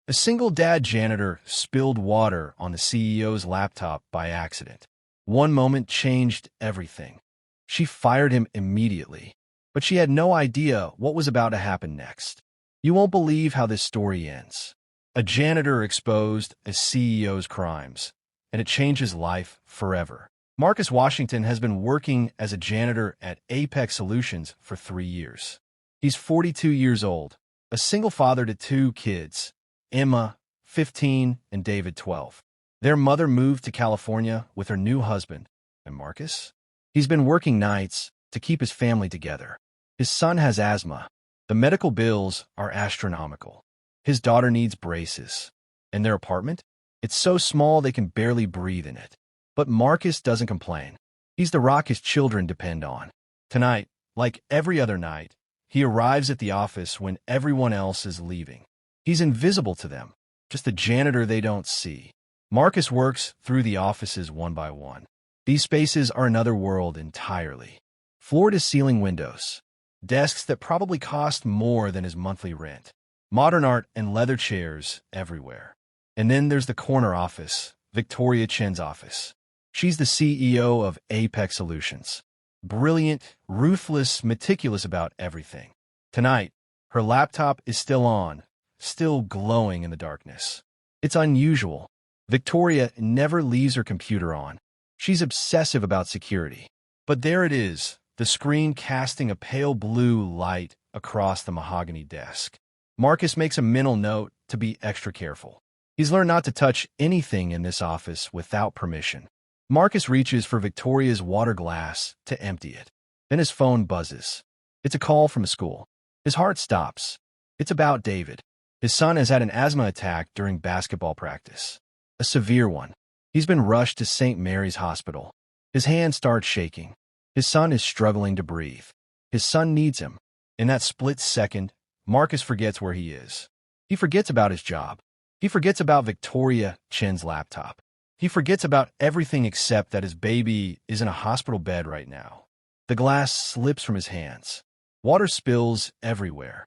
A single dad janitor spilled water on the CEO's laptop by accident. One moment changed everything. She fired him immediately, but she had no idea what was about to happen next. You won't believe how this story ends. A janitor exposed a CEO's crimes, and it changed his life forever. Marcus Washington has been working as a janitor at Apex Solutions for 3 years. He's 42 years old, a single father to 2 kids, Emma, 15, and David, 12. Their mother moved to California with her new husband, and Marcus? He's been working nights to keep his family together. His son has asthma. The medical bills are astronomical. His daughter needs braces. And their apartment? It's so small they can barely breathe in it. But Marcus doesn't complain. He's the rock his children depend on. Tonight, like every other night, he arrives at the office when everyone else is leaving. He's invisible to them, just the janitor they don't see. Marcus works through the offices one by one. These spaces are another world entirely. Floor-to-ceiling windows. Desks that probably cost more than his monthly rent. Modern art and leather chairs everywhere. And then there's the corner office, Victoria Chen's office. She's the CEO of Apex Solutions. Brilliant, ruthless, meticulous about everything. Tonight, her laptop is still on, still glowing in the darkness. It's unusual. Victoria never leaves her computer on. She's obsessive about security. But there it is, the screen casting a pale blue light across the mahogany desk. Marcus makes a mental note to be extra careful. He's learned not to touch anything in this office without permission. Marcus reaches for Victoria's water glass to empty it. Then his phone buzzes. It's a call from school. His heart stops. It's about David. His son has had an asthma attack during basketball practice. A severe one. He's been rushed to St. Mary's Hospital. His hand starts shaking. His son is struggling to breathe. His son needs him. In that split second, Marcus forgets where he is. He forgets about his job. He forgets about Victoria Chen's laptop. He forgets about everything except that his baby is in a hospital bed right now. The glass slips from his hands. Water spills everywhere.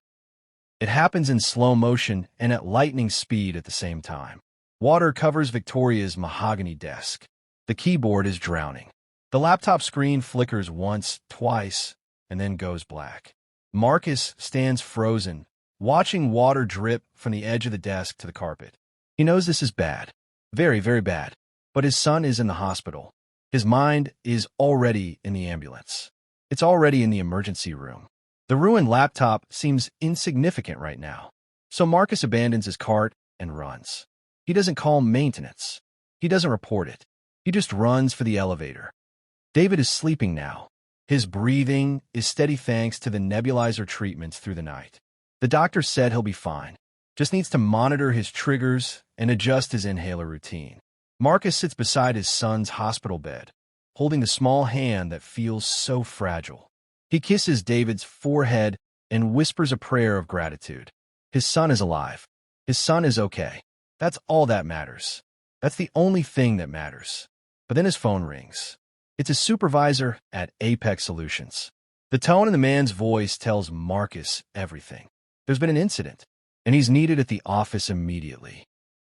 It happens in slow motion and at lightning speed at the same time. Water covers Victoria's mahogany desk. The keyboard is drowning. The laptop screen flickers once, twice, and then goes black. Marcus stands frozen, watching water drip from the edge of the desk to the carpet. He knows this is bad. Very, very bad. But his son is in the hospital. His mind is already in the ambulance. It's already in the emergency room. The ruined laptop seems insignificant right now. So Marcus abandons his cart and runs. He doesn't call maintenance. He doesn't report it. He just runs for the elevator. David is sleeping now. His breathing is steady thanks to the nebulizer treatments through the night. The doctor said he'll be fine. Just needs to monitor his triggers and adjust his inhaler routine. Marcus sits beside his son's hospital bed, holding the small hand that feels so fragile. He kisses David's forehead and whispers a prayer of gratitude. His son is alive. His son is okay. That's all that matters. That's the only thing that matters. But then his phone rings. It's his supervisor at Apex Solutions. The tone in the man's voice tells Marcus everything. There's been an incident, and he's needed at the office immediately.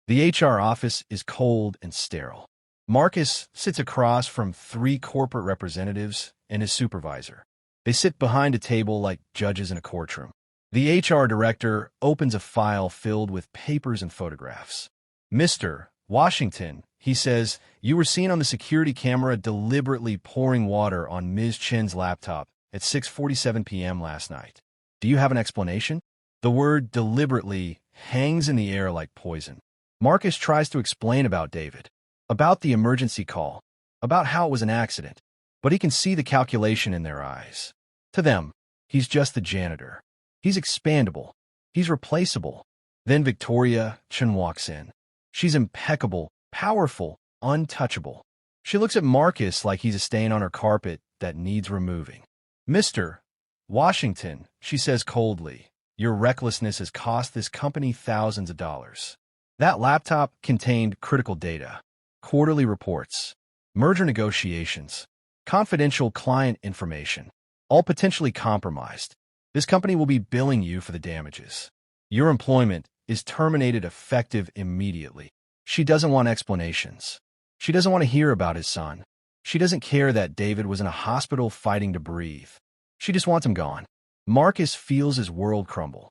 The HR office is cold and sterile. Marcus sits across from 3 corporate representatives and his supervisor. They sit behind a table like judges in a courtroom. The HR director opens a file filled with papers and photographs. "Mr. Washington," he says, "you were seen on the security camera deliberately pouring water on Ms. Chen's laptop at 6:47 p.m. last night. Do you have an explanation?" The word deliberately hangs in the air like poison. Marcus tries to explain about David, about the emergency call, about how it was an accident, but he can see the calculation in their eyes. To them, he's just the janitor. He's expandable. He's replaceable. Then Victoria Chen walks in. She's impeccable, powerful, untouchable. She looks at Marcus like he's a stain on her carpet that needs removing. "Mr. Washington," she says coldly, "your recklessness has cost this company thousands of dollars. That laptop contained critical data, quarterly reports, merger negotiations, confidential client information, all potentially compromised. This company will be billing you for the damages. Your employment is terminated effective immediately. She doesn't want explanations. She doesn't want to hear about his son. She doesn't care that David was in a hospital fighting to breathe. She just wants him gone. Marcus feels his world crumble.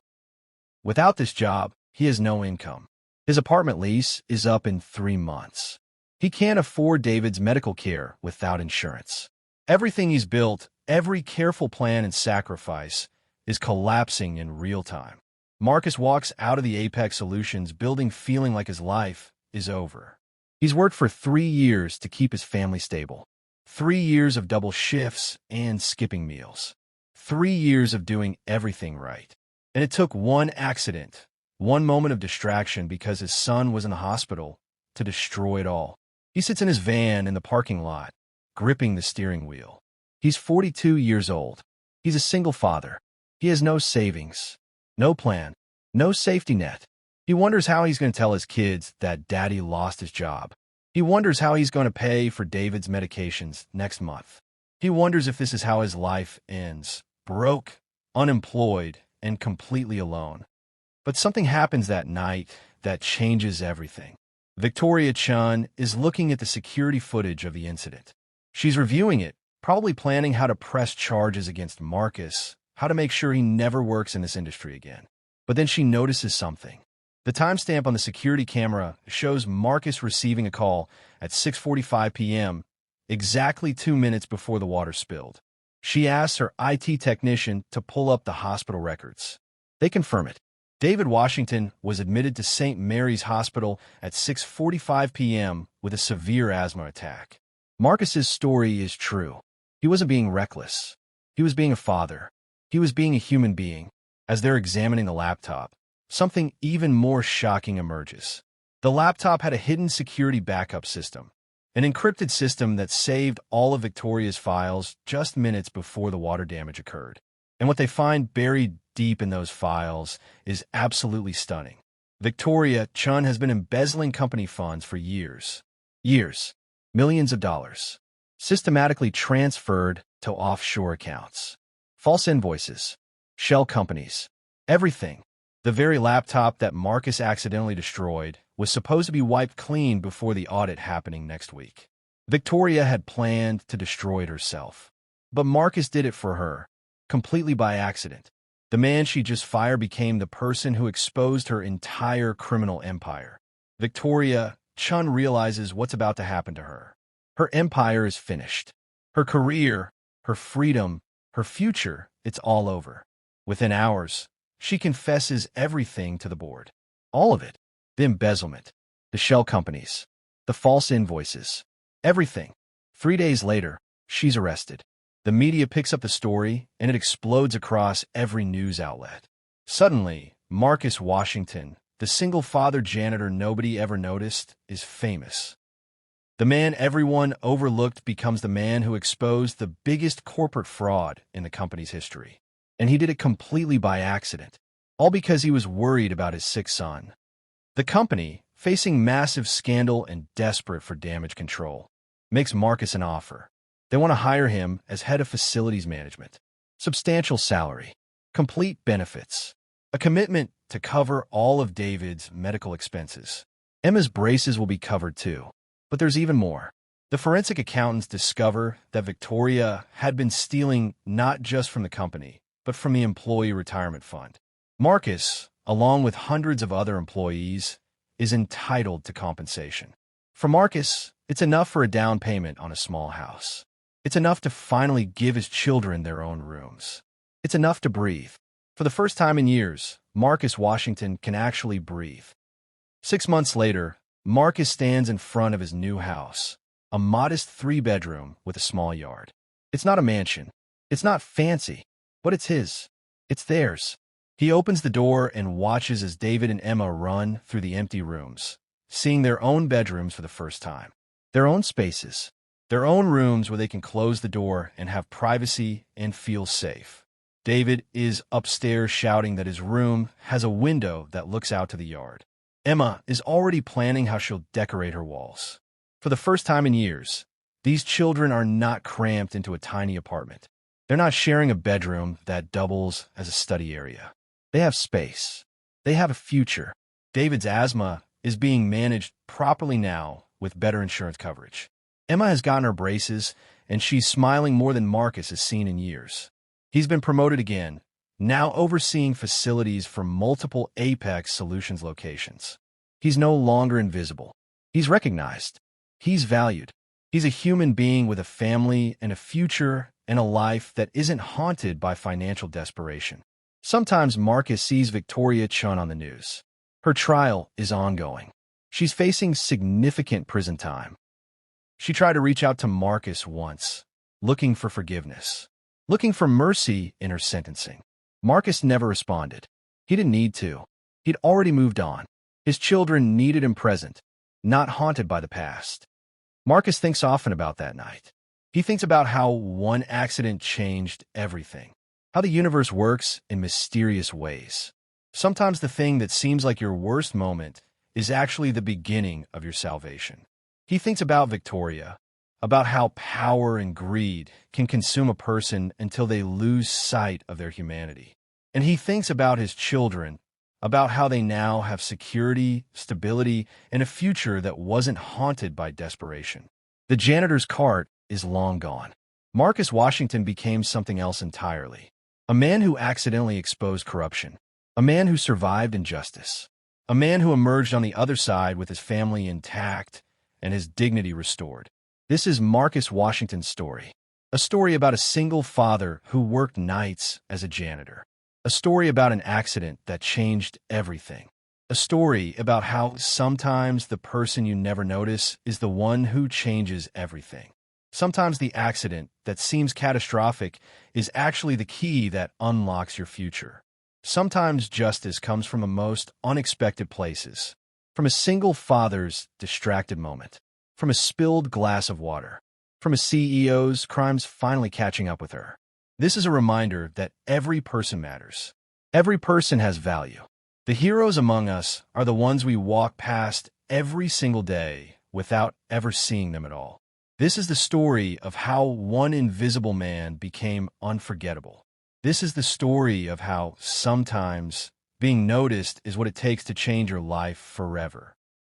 Without this job, he has no income. His apartment lease is up in 3 months. He can't afford David's medical care without insurance. Everything he's built, every careful plan and sacrifice, is collapsing in real time. Marcus walks out of the Apex Solutions building feeling like his life is over. He's worked for 3 years to keep his family stable. 3 years of double shifts and skipping meals. 3 years of doing everything right. And it took one accident, one moment of distraction because his son was in the hospital, to destroy it all. He sits in his van in the parking lot, gripping the steering wheel. He's 42 years old. He's a single father. He has no savings, no plan, no safety net. He wonders how he's going to tell his kids that daddy lost his job. He wonders how he's going to pay for David's medications next month. He wonders if this is how his life ends, broke, unemployed, and completely alone. But something happens that night that changes everything. Victoria Chen is looking at the security footage of the incident. She's reviewing it, probably planning how to press charges against Marcus, how to make sure he never works in this industry again. But then she notices something. The timestamp on the security camera shows Marcus receiving a call at 6:45 p.m., exactly 2 minutes before the water spilled. She asks her IT technician to pull up the hospital records. They confirm it. David Washington was admitted to St. Mary's Hospital at 6:45 p.m. with a severe asthma attack. Marcus's story is true. He wasn't being reckless. He was being a father. He was being a human being. As they're examining the laptop, something even more shocking emerges. The laptop had a hidden security backup system, an encrypted system that saved all of Victoria's files just minutes before the water damage occurred. And what they find buried deep in those files is absolutely stunning. Victoria Chen has been embezzling company funds for years. Years. Millions of dollars. Systematically transferred to offshore accounts. False invoices. Shell companies. Everything. The very laptop that Marcus accidentally destroyed was supposed to be wiped clean before the audit happening next week. Victoria had planned to destroy it herself. But Marcus did it for her, completely by accident. The man she just fired became the person who exposed her entire criminal empire. Victoria Chen realizes what's about to happen to her. Her empire is finished. Her career, her freedom, her future, it's all over. Within hours, she confesses everything to the board. All of it. The embezzlement, the shell companies, the false invoices, everything. 3 days later, she's arrested. The media picks up the story, and it explodes across every news outlet. Suddenly, Marcus Washington, the single-father janitor nobody ever noticed, is famous. The man everyone overlooked becomes the man who exposed the biggest corporate fraud in the company's history. And he did it completely by accident, all because he was worried about his sick son. The company, facing massive scandal and desperate for damage control, makes Marcus an offer. They want to hire him as head of facilities management. Substantial salary, complete benefits, a commitment to cover all of David's medical expenses. Emma's braces will be covered too. But there's even more. The forensic accountants discover that Victoria had been stealing not just from the company, but from the employee retirement fund. Marcus, along with hundreds of other employees, is entitled to compensation. For Marcus, it's enough for a down payment on a small house. It's enough to finally give his children their own rooms. It's enough to breathe. For the first time in years, Marcus Washington can actually breathe. 6 months later, Marcus stands in front of his new house, a modest 3-bedroom with a small yard. It's not a mansion. It's not fancy, but it's his. It's theirs. He opens the door and watches as David and Emma run through the empty rooms, seeing their own bedrooms for the first time. Their own spaces. Their own rooms where they can close the door and have privacy and feel safe. David is upstairs shouting that his room has a window that looks out to the yard. Emma is already planning how she'll decorate her walls. For the first time in years, these children are not cramped into a tiny apartment. They're not sharing a bedroom that doubles as a study area. They have space. They have a future. David's asthma is being managed properly now with better insurance coverage. Emma has gotten her braces, and she's smiling more than Marcus has seen in years. He's been promoted again, now overseeing facilities for multiple Apex Solutions locations. He's no longer invisible. He's recognized. He's valued. He's a human being with a family and a future and a life that isn't haunted by financial desperation. Sometimes Marcus sees Victoria Chen on the news. Her trial is ongoing. She's facing significant prison time. She tried to reach out to Marcus once, looking for forgiveness, looking for mercy in her sentencing. Marcus never responded. He didn't need to. He'd already moved on. His children needed him present, not haunted by the past. Marcus thinks often about that night. He thinks about how one accident changed everything, how the universe works in mysterious ways. Sometimes the thing that seems like your worst moment is actually the beginning of your salvation. He thinks about Victoria, about how power and greed can consume a person until they lose sight of their humanity. And he thinks about his children, about how they now have security, stability, and a future that wasn't haunted by desperation. The janitor's cart is long gone. Marcus Washington became something else entirely. A man who accidentally exposed corruption. A man who survived injustice. A man who emerged on the other side with his family intact and his dignity restored. This is Marcus Washington's story. A story about a single father who worked nights as a janitor. A story about an accident that changed everything. A story about how sometimes the person you never notice is the one who changes everything. Sometimes the accident that seems catastrophic is actually the key that unlocks your future. Sometimes justice comes from the most unexpected places. From a single father's distracted moment. From a spilled glass of water. From a CEO's crimes finally catching up with her. This is a reminder that every person matters. Every person has value. The heroes among us are the ones we walk past every single day without ever seeing them at all. This is the story of how one invisible man became unforgettable. This is the story of how sometimes being noticed is what it takes to change your life forever.